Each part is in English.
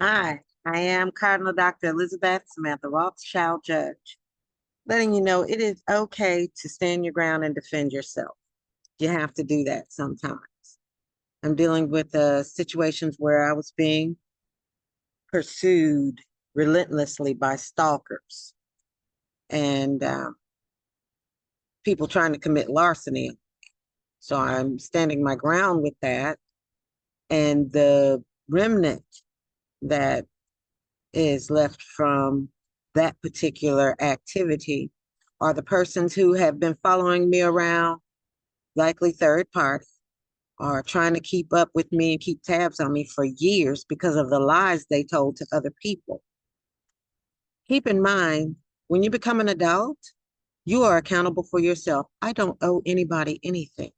Hi, I am Cardinal Dr. Elizabeth Samantha Rothschild Judge, letting you know it is okay to stand your ground and defend yourself. You have to do that sometimes. I'm dealing with situations where I was being pursued relentlessly by stalkers and people trying to commit larceny. So I'm standing my ground with that. And the remnant that is left from that particular activity are the persons who have been following me around, likely third party, are trying to keep up with me and keep tabs on me for years because of the lies they told to other people. Keep in mind, when you become an adult, you are accountable for yourself. I don't owe anybody anything.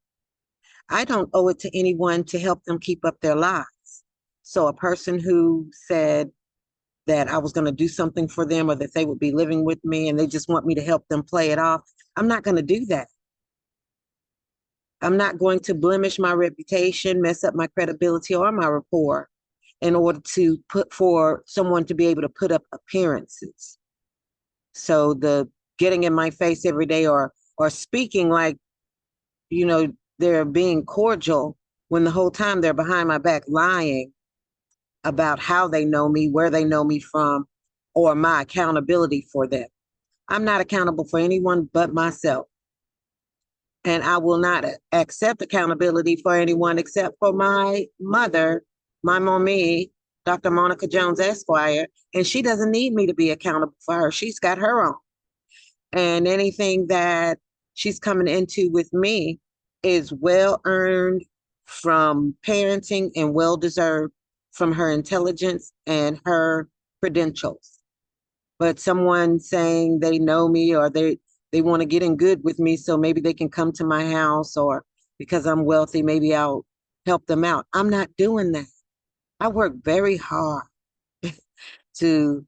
I don't owe it to anyone to help them keep up their lives. So a person who said that I was going to do something for them or that they would be living with me and they just want me to help them play it off, I'm not going to do that. I'm not going to blemish my reputation, mess up my credibility or my rapport in order to put for someone to be able to put up appearances. So the getting in my face every day or speaking like, you know, they're being cordial when the whole time they're behind my back lying about how they know me, where they know me from, or my accountability for them. I'm not accountable for anyone but myself. And I will not accept accountability for anyone except for my mother, my mommy, Dr. Monica Jones Esquire. And she doesn't need me to be accountable for her. She's got her own. And anything that she's coming into with me is well earned from parenting and well deserved from her intelligence and her credentials. But someone saying they know me or they want to get in good with me so maybe they can come to my house, or because I'm wealthy maybe I'll help them out. I'm not doing that. I work very hard to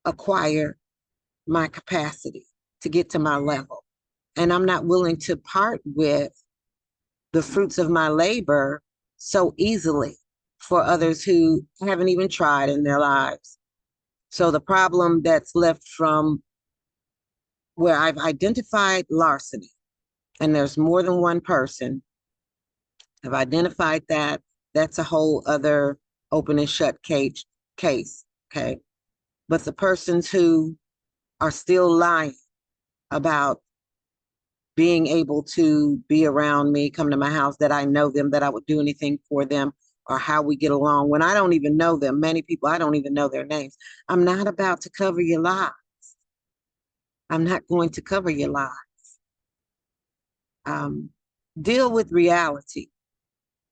acquire my capacity to get to my level, and I'm not willing to part with the fruits of my labor so easily for others who haven't even tried in their lives. So the problem that's left from where I've identified larceny, and there's more than one person, I've identified that. That's a whole other open and shut case. Okay. But the persons who are still lying about being able to be around me, come to my house, that I know them, that I would do anything for them, or how we get along when I don't even know them. Many people, I don't even know their names. I'm not about to cover your lie. I'm not going to cover your lie. Um, Deal with reality.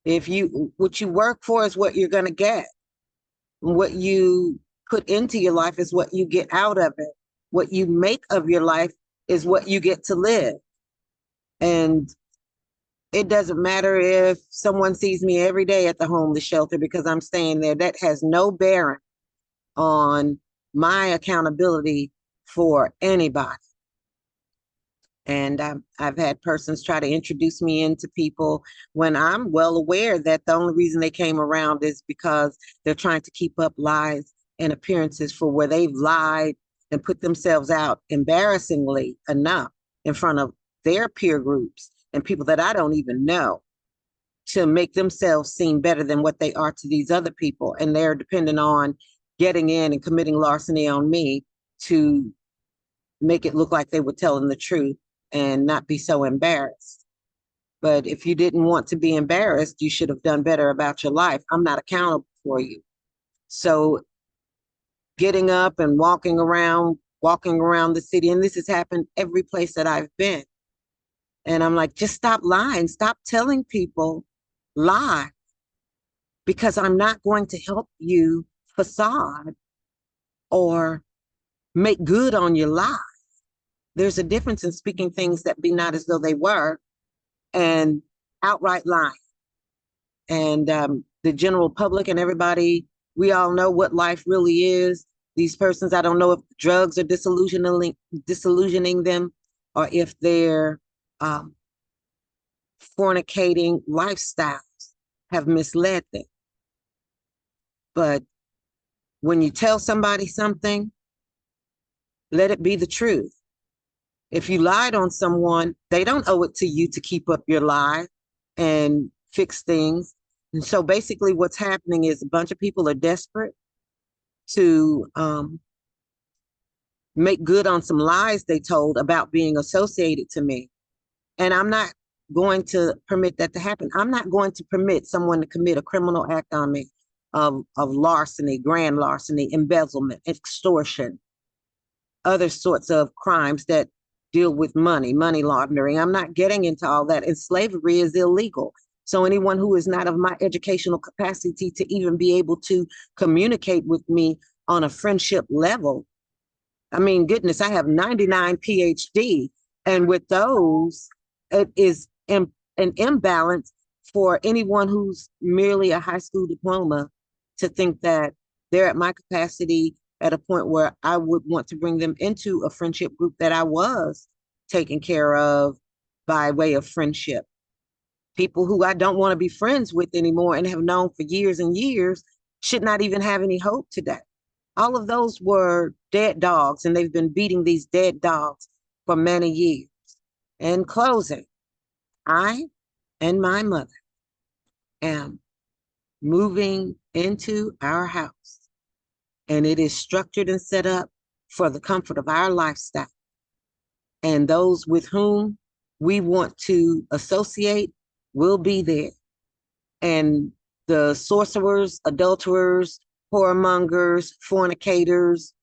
If you, what you work for is what you're going to get. What you put into your life is what you get out of it. What you make of your life is what you get to live. And it doesn't matter if someone sees me every day at the homeless shelter because I'm staying there. That has no bearing on my accountability for anybody. And I've had persons try to introduce me into people when I'm well aware that the only reason they came around is because they're trying to keep up lies and appearances for where they've lied and put themselves out embarrassingly enough in front of their peer groups and people that I don't even know to make themselves seem better than what they are to these other people. And they're dependent on getting in and committing larceny on me to make it look like they were telling the truth and not be so embarrassed. But if you didn't want to be embarrassed, you should have done better about your life. I'm not accountable for you. So getting up and walking around the city, and this has happened every place that I've been. And I'm like, just stop lying, stop telling people lie, because I'm not going to help you facade or make good on your lie. There's a difference in speaking things that be not as though they were and outright lying. And the general public and everybody, we all know what life really is. These persons, I don't know if drugs are disillusioning them, or if their fornicating lifestyles have misled them. But when you tell somebody something, let it be the truth. If you lied on someone, they don't owe it to you to keep up your lie and fix things. And so basically, what's happening is a bunch of people are desperate to make good on some lies they told about being associated to me. And I'm not going to permit that to happen. I'm not going to permit someone to commit a criminal act on me of larceny, grand larceny, embezzlement, extortion, other sorts of crimes that deal with money, money laundering. I'm not getting into all that. And slavery is illegal. So anyone who is not of my educational capacity to even be able to communicate with me on a friendship level, I mean, goodness, I have 99 PhD. And with those, it is an imbalance for anyone who's merely a high school diploma to think that they're at my capacity at a point where I would want to bring them into a friendship group that I was taken care of by way of friendship. People who I don't want to be friends with anymore and have known for years and years should not even have any hope today. All of those were dead dogs, and they've been beating these dead dogs for many years. In closing, I and my mother am moving into our house, and it is structured and set up for the comfort of our lifestyle. And those with whom we want to associate will be there. And the sorcerers, adulterers, whoremongers, fornicators,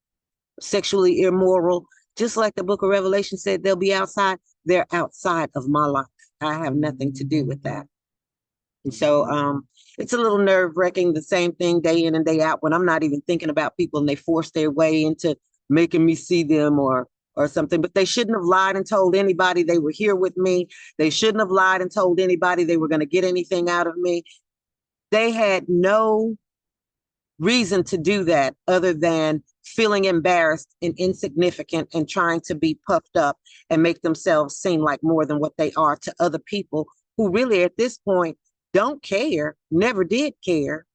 sexually immoral, just like the book of Revelation said, they'll be outside. They're outside of my life. I have nothing to do with that. And so it's a little nerve-wracking, the same thing day in and day out when I'm not even thinking about people and they force their way into making me see them or something. But they shouldn't have lied and told anybody they were here with me. They shouldn't have lied and told anybody they were going to get anything out of me. They had no reason to do that other than feeling embarrassed and insignificant and trying to be puffed up and make themselves seem like more than what they are to other people who really at this point don't care, never did care.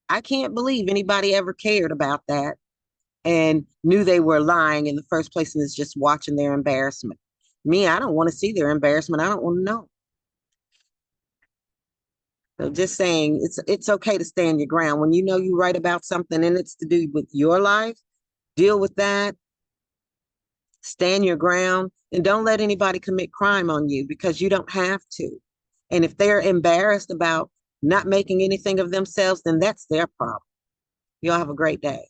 I can't believe anybody ever cared about that and knew they were lying in the first place and is just watching their embarrassment. Me, I don't want to see their embarrassment. I don't want to know. So just saying, it's okay to stand your ground. When you know you're right about something and it's to do with your life, deal with that, stand your ground, and don't let anybody commit crime on you because you don't have to. And if they're embarrassed about not making anything of themselves, then that's their problem. Y'all have a great day.